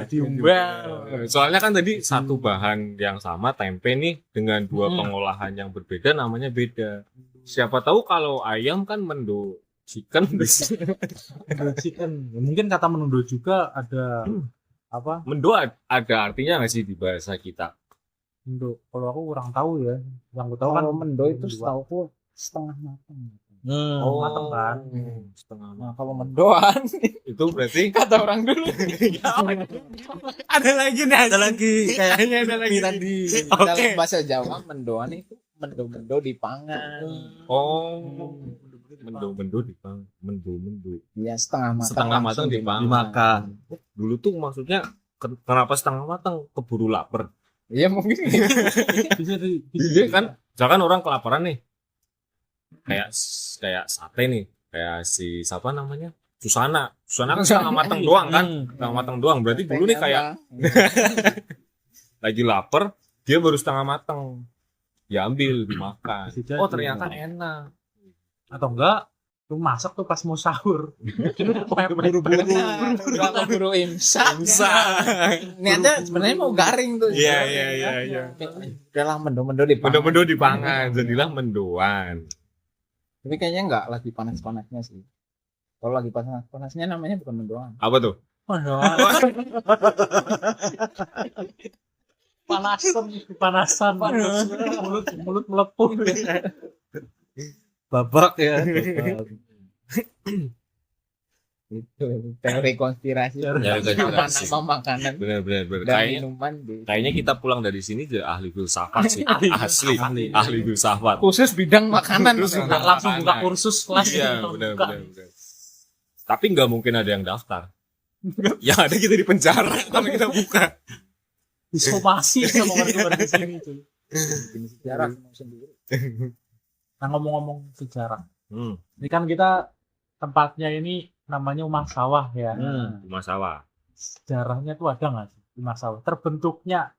Diumbel. Soalnya kan tadi satu bahan yang sama tempe nih dengan dua pengolahan yang berbeda namanya beda. Siapa tahu kalau ayam kan mendo chicken bisa. Mendo chicken. Mungkin kata mendo juga ada apa? Mendo ada artinya nggak sih di bahasa kita? Mendo. Kalau aku kurang tahu ya. Yang aku tahu kan Kalau mendo itu setahu setengah matang. mateng kan. Setengah Nah, kalau mendoan itu berarti kata orang dulu ada lagi nih, ada lagi kayaknya ada lagi tadi dalam bahasa Jawa mendoan itu mendo-mendo dipangan. Oh, mendo dipang, mendo. Ya setengah matang. Setengah matang langsung dimakan. Dulu tuh maksudnya kenapa setengah matang? Keburu lapar. Iya mungkin. Iya kan? Misalkan orang kelaparan nih. Kayak sate nih. Kayak si siapa namanya? Susana kan setengah matang doang kan? Setengah matang doang. Berarti dulu nih kayak lagi lapar, dia baru setengah matang. Diambil, dimakan. Bisa jadi. Oh, ternyata enak. Atau enggak lu masak tuh pas mau sahur. buru-buru buru imsak. Niatnya sebenarnya mau garing tuh. Iya. Udahlah mendo-mendo dipangan. Mendo dipangan, jadilah mendoan. Tapi kayaknya enggak lagi panas-panasnya sih. Kalau lagi panas-panasnya namanya bukan mendoan. Apa tuh? Panasan mulut melepuh. Babak ya. Itu teori konspirasi. Nama makanan Benar. dan Kayaknya minuman kayaknya kita pulang dari sini jadi ahli filsafat sih. Asli, ahli filsafat. khusus bidang makanan. Terus Nah, Langsung buka kursus kelas. Iya, benar. Tapi nggak mungkin ada yang daftar. Yang ada kita di penjara kalau kita buka. Disomasi sama warga di sini itu. bikin sejarah sendiri. Nah ngomong-ngomong sejarah, ini kan kita tempatnya ini namanya Umah Sawah ya. Rumah sawah. Sejarahnya tuh ada nggak sih Umah Sawah? Terbentuknya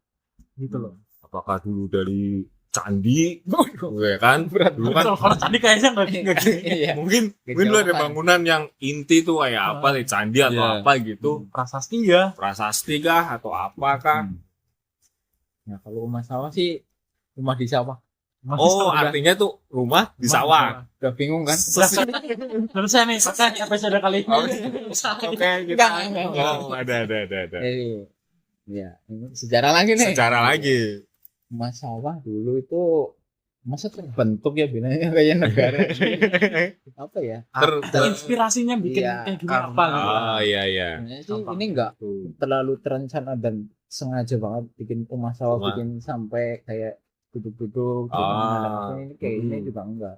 gitu loh. Apakah dulu dari candi? Ya kan? Dulu kan Kalau tadi kayaknya nggak Iya. mungkin dulu ada bangunan yang inti tuh kayak apa nih, candi atau Iya. apa gitu. prasasti ya. Prasasti kah atau apa kah? Nah, kalau rumah sawah sih rumah di sawah. Masih Oh, udah- artinya tuh rumah di sawah. Udah bingung kan? Selesai nih, pakai episode kali ini. Oke, kita. Enggak. Oh, ada. Jadi, ya, ini sejarah lagi nih. Secara lagi. Rumah sawah dulu itu masa terbentuk ya binanya kayak negara. Apa ya? Inspirasinya bikin Iya, kayak gimana apa gitu. Oh, iya. Sebenarnya sih ini enggak terlalu terencana dan sengaja banget bikin rumah sawah, Rumah. bikin sampai kayak duduk-duduk ini kayak ini juga enggak.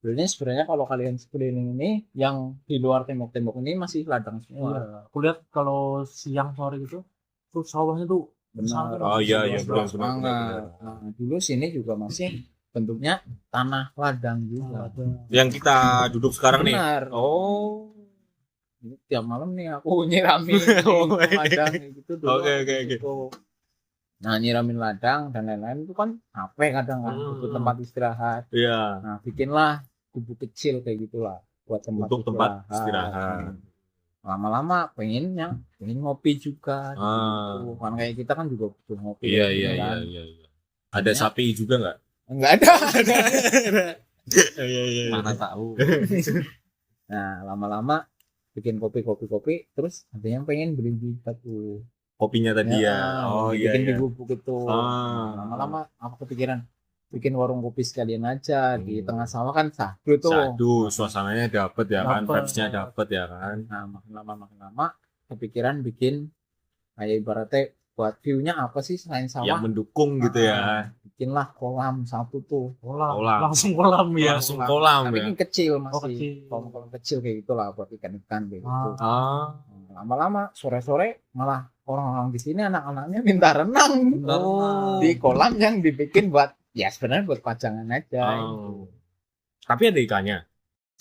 Sebenarnya kalau kalian sekeliling ini yang di luar tembok-tembok ini masih ladang semua. Iya. Aku lihat kalau siang sore gitu, tuh sawahnya tuh Benar. Oh, iya, benar. Nah, dulu sini juga masih bentuknya tanah ladang juga. Yang kita duduk sekarang nih. Benar. Oh. Ini tiap malam nih aku nyiramin ladang gitu dulu. Oke. Gitu. Nah, nyiramin ladang dan lain-lain itu kan capek kadang kan butuh tempat istirahat. Iya. Nah, bikinlah gubuk kecil kayak gitulah buat Untuk tempat istirahat. Lama-lama pengen ngopi juga Ah. gitu. Kan kayak kita kan juga butuh ngopi. Iya. kan. Ada sapi juga nggak? Enggak ada. Iya. Mana tahu. Nah, lama-lama bikin kopi terus ada yang pengen beli batu. Kopinya tadi ya. Oh, bikin di iya. gubuk itu. Ah. Lama-lama aku kepikiran bikin warung kopi sekalian aja di tengah sawah kan sahdu tuh. Sadu, suasananya dapet ya kan, Dapet. vibes-nya dapet ya kan. Nah, makin lama kepikiran bikin kayak ibaratnya buat view-nya apa sih selain sawah? Yang mendukung gitu ya. Bikinlah kolam satu tuh. Kolam. Kolam. Langsung kolam ya. Langsung kolam Tapi ya. ini kecil Oh, masih. kecil. Kolam kecil kayak gitulah buat ikan-ikan kayak gitu. Ah. Lama-lama sore-sore malah orang-orang di sini anak-anaknya minta renang Oh. di kolam yang dibikin buat ya sebenarnya buat pajangan aja. Oh. Tapi ada ikannya.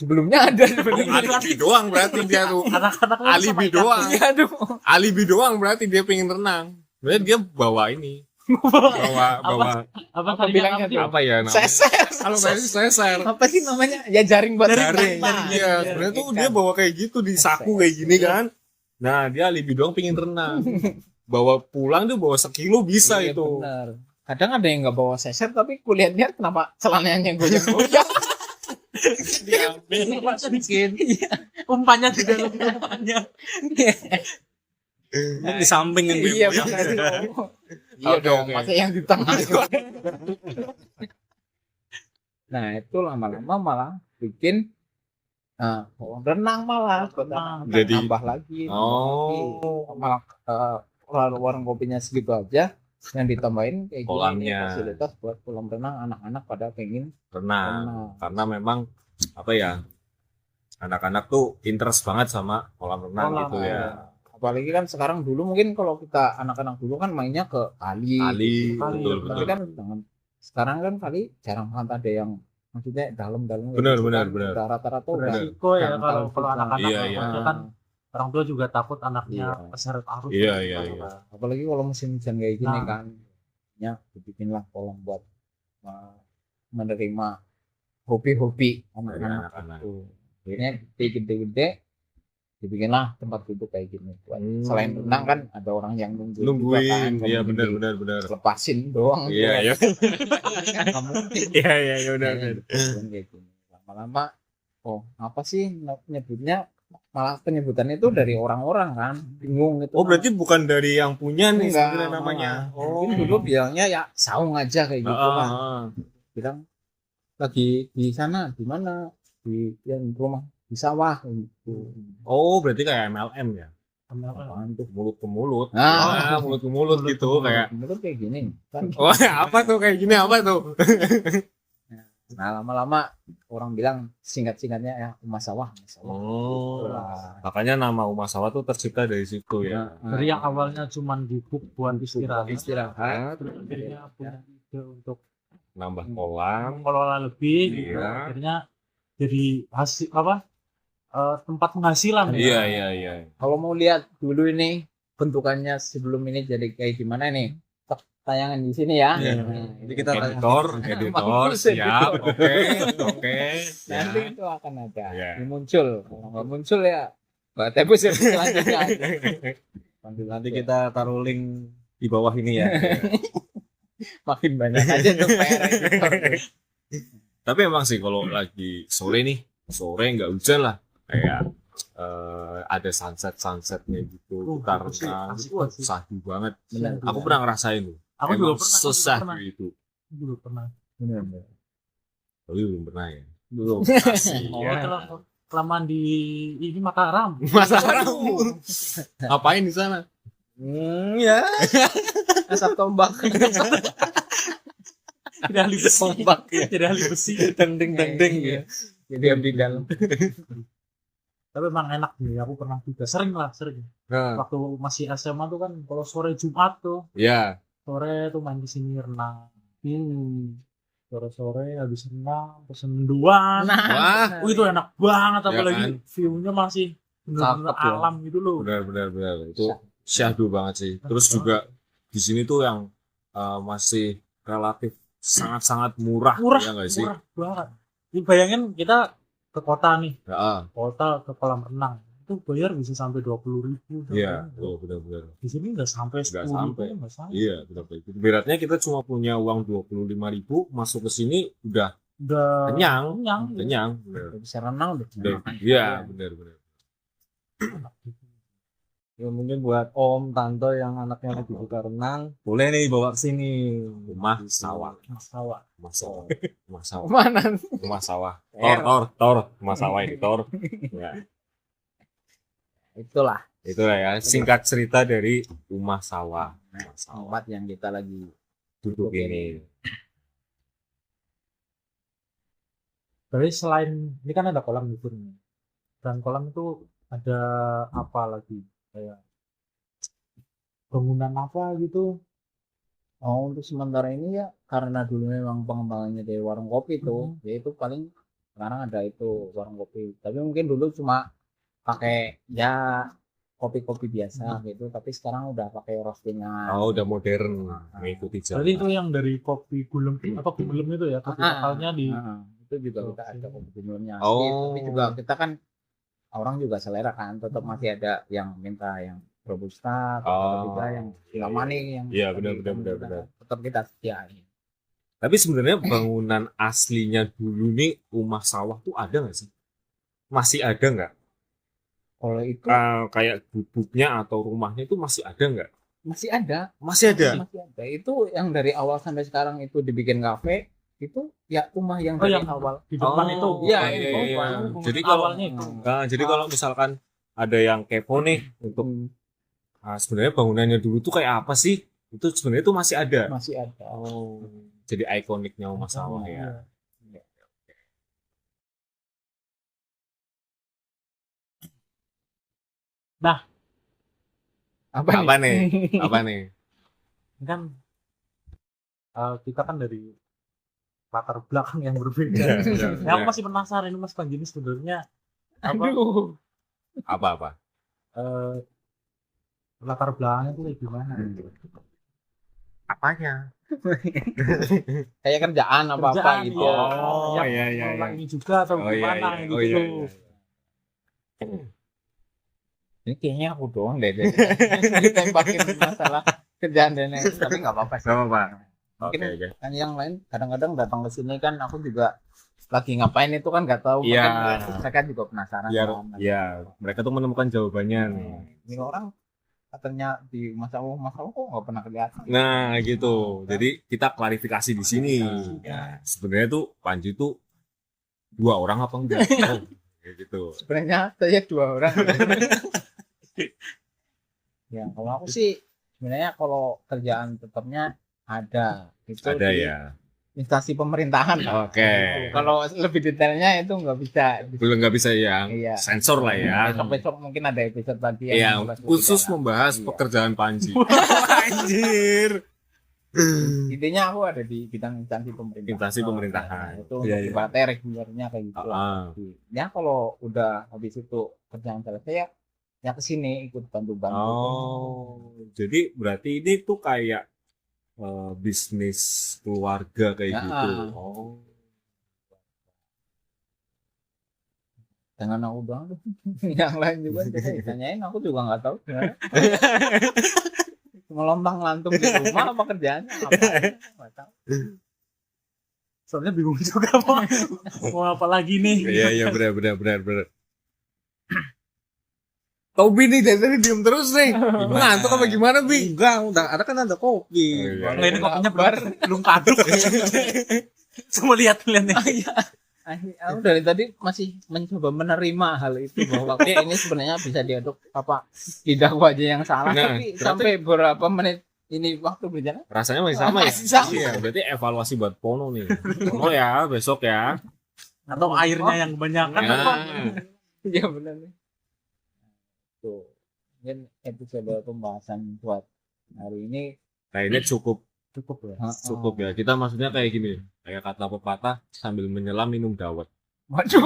Sebelumnya ada sebenarnya. Alibi doang berarti dia tuh. Anak-anak Alibi doang. Iya, aduh. Alibi doang berarti dia pengen renang. Berarti dia bawa ini bawa Apa Apa bilangnya tuh? apa ya namanya? Seser. Kalau saya sih seser. Apa sih namanya? Ya jaring buat Jaring, ikan. iya. Sebenarnya tuh dia bawa kayak gitu di saku kayak gini kan. Nah, dia alibi doang pingin renang. Bawa pulang tuh bawa sekilo bisa Iya, itu. benar. Kadang ada yang nggak bawa seser tapi kulihat-lihat kenapa celananya goyang-goyang. diambil sedikit. Umpannya di dalam umpannya. Di samping kan Iya Bu, ya. benar. Iya Oke, dong, oke. masa yang di tengah. Nah itu lama-lama malah bikin kolam renang malah buat anak-anak. Jadi- nambah lagi, malah warung kopinya segitu aja yang ditambahin kayak gini nih, Kolamnya. fasilitas buat kolam renang anak-anak pada pengen Renang. renang. Karena memang apa ya? Anak-anak tuh interest banget sama kolam renang Kolam, gitu ya. Apalagi kan sekarang dulu mungkin kalau kita anak-anak dulu kan mainnya ke kali. Kali, Kali, betul Tapi betul. kan sekarang kan kali jarang banget ada yang maksudnya dalam-dalam kayak Benar, gitu benar, kan. benar. Udah rata-rata udah Resiko ya Dangkal kalau juga. anak-anak Iya, iya. aja kan orang tua juga takut anaknya Iya. keseret arus. Iya, iya, iya. apalagi kalau musim hujan kayak gini Nah. kan ya dibikinlah kolam buat menerima hobi-hobi anak-anak anak-anak. itu. Akhirnya gede-gede dibikinlah tempat duduk kayak gini buat selain renang kan ada orang yang nungguin juga kan, Nungguin, iya nggak benar mungkin benar benar. lepasin doang Iya, iya. kan nggak mungkin. Iya, iya, iya benar benar. Kan kayak gini. Lama-lama apa sih nyebutnya malah penyebutannya itu dari orang-orang kan bingung gitu. Oh, berarti bukan dari yang punya nih Enggak, sebenarnya namanya. malah. Mungkin dulu bilangnya ya saung aja kayak gitu kan. Bilang lagi di sana di mana di yang rumah di sawah gitu. Oh, berarti kayak MLM ya? Apaan tuh? Mulut ke mulut. Nah, Mulut ke mulut gitu kayak. menurut kayak gini kan. Wah, apa tuh kayak gini apa tuh? Nah, lama-lama orang bilang singkat-singkatnya ya rumah sawah. Oh. Itulah. Makanya nama Uma Sawah tuh tercipta dari situ ya. Nah, Dari yang awalnya cuma gubuk buat istirahat, istirahat. akhirnya punya ide untuk Nambah kolam. mengelola lebih, gitu. Iya. Akhirnya jadi hasil apa tempat penghasilan. Iya, iya, iya. Kalau mau lihat dulu ini bentukannya sebelum ini jadi kayak gimana nih? Tayangan di sini ya. Iya. Nah, Jadi kita Editor, Mampus, siap. editor. Oke. nanti Ya. itu akan ada. Iya. Ini muncul. Kalau nggak muncul ya Mbak Tebus ya selanjutnya. nanti kita taruh link di bawah ini ya. makin banyak aja tuh PR editor. Tapi emang sih kalau lagi sore nih, sore nggak hujan lah, kayak ada sunsetnya gitu, kita asik, renang, asik itu banget sih. sahdu banget. Benar. Aku pernah ngerasain tuh. Aku Emang juga pernah. sesahdu itu. Aku juga pernah. Benar, benar. Tapi belum pernah ya. Belum. Kasih Oh, ya. kalau kelamaan di ini Mataram. Masalah. Ngapain di sana? Ya. Asap tombak. Tidak ahli besi. Tombak ya. Tidak ahli besi. Dendeng ya. Jadi di dalam. Tapi emang enak sih. Aku pernah juga. Sering lah, sering. Nah, Waktu masih SMA tuh kan, kalau sore Jumat tuh, ya. sore tuh main di sini renang. Sore-sore habis renang, pesen menduan. Wah, Itu enak banget, Ya apalagi kan? view-nya masih bener-bener Cakep ya. alam gitu loh. benar. Itu syahdu banget sih. Terus juga di sini tuh yang masih relatif sangat-sangat murah, Murah, ya nggak sih? murah banget. Ini bayangin kita ke kota nih, Ya, kota ke kolam renang. Itu bayar bisa sampai 20.000. iya, benar. Di sini nggak sampai Nggak 10.000, sampai. nggak sampai. Iya, benar. Beratnya kita cuma punya uang 25.000, masuk ke sini udah Udah kenyang, kenyang. kenyang. Benar. Udah bisa renang udah. Iya, benar. Ya mungkin buat om, tante yang anaknya lagi suka renang, boleh nih bawa ke sini. Rumah sawah, Sawah. rumah sawah, rumah sawah, Mana? rumah sawah. Er. Tor, rumah sawah ini tor. Ya, Itulah itulah ya singkat cerita dari rumah sawah. Rumah sawah tempat yang kita lagi duduk ini. Tapi selain ini kan ada kolam gitu nih. Dan kolam itu ada apa lagi? Kayak bangunan apa gitu. Oh, untuk sementara ini ya karena dulu memang pengembangannya dari warung kopi itu, ya itu paling sekarang ada itu warung kopi. Tapi mungkin dulu cuma pakai ya kopi-kopi biasa gitu, tapi sekarang udah pakai roastingan. Oh, udah modern, mengikuti Berarti itu zaman. yang dari kopi gulem apa gulem itu ya, kopi lokalnya di Itu juga kita Oke. ada kopi gulungnya. Oh. Tapi juga kita kan orang juga selera kan, tetap masih ada yang minta yang robusta, atau juga yang iya, lamani yang Iya, tadi benar, kamu benar, bilang, benar. tetap kita sediain. Tapi sebenarnya bangunan aslinya dulu nih rumah sawah tuh ada nggak sih? Masih ada nggak? Kalau itu Kayak gubuknya atau rumahnya itu masih ada nggak? masih ada, Masih ada. masih ada. Itu yang dari awal sampai sekarang itu dibikin kafe, itu ya rumah yang Oh, dari yang awal. di depan Oh, itu. iya, iya, iya, iya. Bangunan Jadi kalau awalnya itu. jadi kalau misalkan ada yang kepo nih untuk sebenarnya bangunannya dulu tuh kayak apa sih? Itu sebenarnya tuh masih ada. Masih ada. Oh, jadi ikoniknya rumah sawah ya. Apa nih? Apa nih? Ini kan kita kan dari latar belakang yang berbeda. Iya, Ya, aku masih penasaran ini Mas Panji ini sebenarnya Aduh. Apa-apa? eh, latar belakangnya itu kayak gimana? Apanya? Kayak kerjaan apa-apa Kerjaan, gitu. iya. Oh, Yang iya, iya, mengelola iya. ini juga atau Oh iya, gimana iya. gitu. Oh iya, iya. Ini kayaknya aku doang deh. Ditembakin masalah kerjaan dan lain. Tapi nggak apa-apa sih. Gak apa-apa. Mungkin Oke, oke. kan yang lain kadang-kadang datang ke sini kan aku juga lagi ngapain itu kan nggak tahu. Iya. Mungkin mereka juga penasaran. Biar kan. ya mereka tuh menemukan jawabannya nih. Ini orang katanya di masa kok nggak pernah kelihatan. Nah, gitu. Jadi kita klarifikasi di sini. Ya, sebenarnya tuh Panji tuh 2 orang apa enggak? Oh, kayak gitu. Sebenarnya saya 2 orang. Ya kalau aku sih sebenarnya kalau kerjaan tetapnya ada. Itu Ada di ya. instansi pemerintahan. Oke. Kalau lebih detailnya itu nggak bisa. Belum nggak bisa yang Iya. sensor lah ya. Besok mungkin ada episode lagi Iya, membahas khusus kebijakan. membahas Iya. pekerjaan Panji. Anjir. Intinya aku ada di bidang instansi pemerintahan. Instansi pemerintahan. Itu Iya, untuk iya. ibaratnya regulernya kayak gitu. Ah, Ya kalau udah habis itu kerjaan selesai ya kesini ikut bantu-bantu. Oh, jadi berarti ini tuh kayak bisnis keluarga kayak Ya. gitu. Oh. Jangan aku doang tuh. Yang lain juga coba ditanyain, aku juga nggak tahu. Melompang lantung di rumah apa kerjaannya apa? Nggak tahu. Soalnya bingung juga mau apa lagi nih. Iya, iya, benar. Tobi nih dari tadi diem terus nih. Ngantuk apa gimana, Bi? Enggak, udah ada kan ada kopi. Oh, iya. Nggak, ini kopinya belum kaduk. Cuma lihat nih. Aku dari tadi masih mencoba menerima hal itu bahwa ini sebenarnya bisa diaduk apa lidah aja yang salah, Nah, tapi berarti- sampai beberapa menit ini waktu berjalan Rasanya masih sama ya? Masih sama. Iya, berarti evaluasi buat Pono nih. Pono ya, besok ya. Atau airnya yang kebanyakan. Nah, iya benar nih. Tuh mungkin episode pembahasan buat hari ini kayaknya cukup Cukup ya. ya. Kita maksudnya kayak gini, kayak kata pepatah sambil menyelam minum dawet. waduh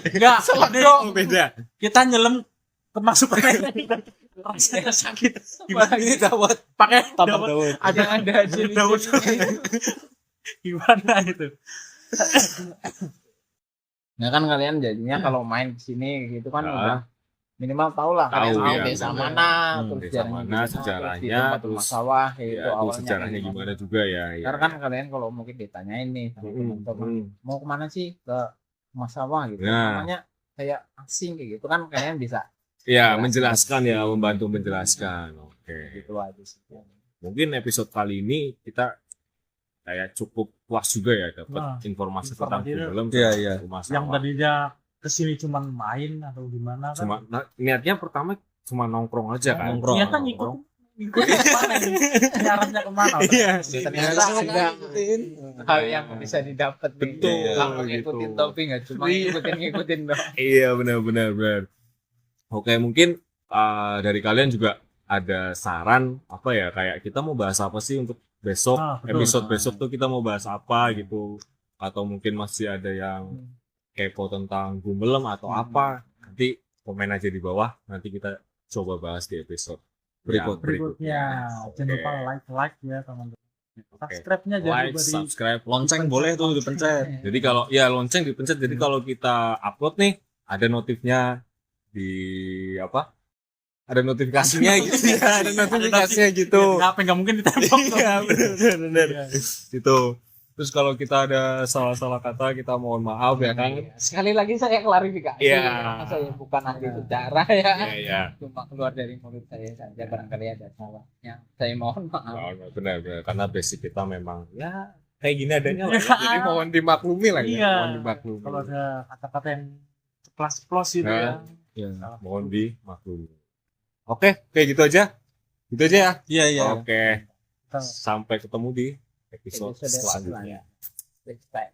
Enggak, Oh, beda. kita nyelam termasuk rasanya sakit. Gimana ini dawet? Pakai dawet. ada Dawet. Gimana itu? nah kan kalian jadinya kalau main ke sini gitu kan Ah. udah minimal tahu lah Tahu, kalian tahu iya, desa benar. mana Desa sejarahnya mana, gimana, sejarahnya, terus di tempat rumah terus- sawah kayak Ya, gitu itu awalnya sejarahnya kayak gimana juga ya. Ya. Karena kan kalian kalau mungkin ditanyain nih sama teman-teman mau kemana sih ke rumah sawah gitu, Nah. namanya kayak asing kayak gitu kan kalian bisa Ya, menjelaskan ya, membantu menjelaskan. Oke. gitu aja sih. Mungkin episode kali ini kita kayak cukup puas juga ya dapat Nah, informasi tentang informasinya- film Iya, iya. rumah Yang sawah. tadinya kesini cuman main atau gimana kan? Cuma niatnya pertama cuma nongkrong aja kan. Nongkrong. Ternyata ngikut kemana ini? Nyaranya kemana? Iya. Ternyata ada hal yang bisa didapat nih. Betul, Kalau gitu. ngikutin Topi nggak cuma ngikutin dong. Iya, benar. Oke, mungkin dari kalian juga ada saran apa ya, kayak kita mau bahas apa sih untuk besok, Betul. episode besok tuh kita mau bahas apa gitu, atau mungkin masih ada yang kepo tentang Gumelem atau apa, nanti komen aja di bawah, nanti kita coba bahas di episode berikutnya. Oke. Jangan lupa like ya teman-teman. Oke. Subscribe-nya jangan Like, lupa di subscribe, lonceng boleh tuh dipencet. Jadi kalau ya lonceng dipencet. Jadi kalau kita upload nih ada notifnya di apa? Ada notifikasinya gitu ya, ada notifikasinya gitu. HP nggak mungkin ditembak. Iya, benar. Gitu. Terus kalau kita ada salah-salah kata kita mohon maaf ya kan. Sekali lagi saya klarifikasi, Iya. karena saya bukan ahli sejarah ya. Iya. Cuma keluar dari mulut saya saja barangkali ada salahnya. Saya mohon maaf. Benar. Karena basic kita memang ya kayak gini adanya lah. Ya. Jadi mohon dimaklumi lah ya. Iya. Mohon dimaklumi. Kalau ada kata-kata yang ceplas-ceplos gitu Nah. ya. Ya, mohon dimaklumi. Oke, kayak gitu aja. Gitu aja ya. Iya, iya. Oke. Kita- Sampai ketemu di episode Episode selanjutnya. selanjutnya. Respect.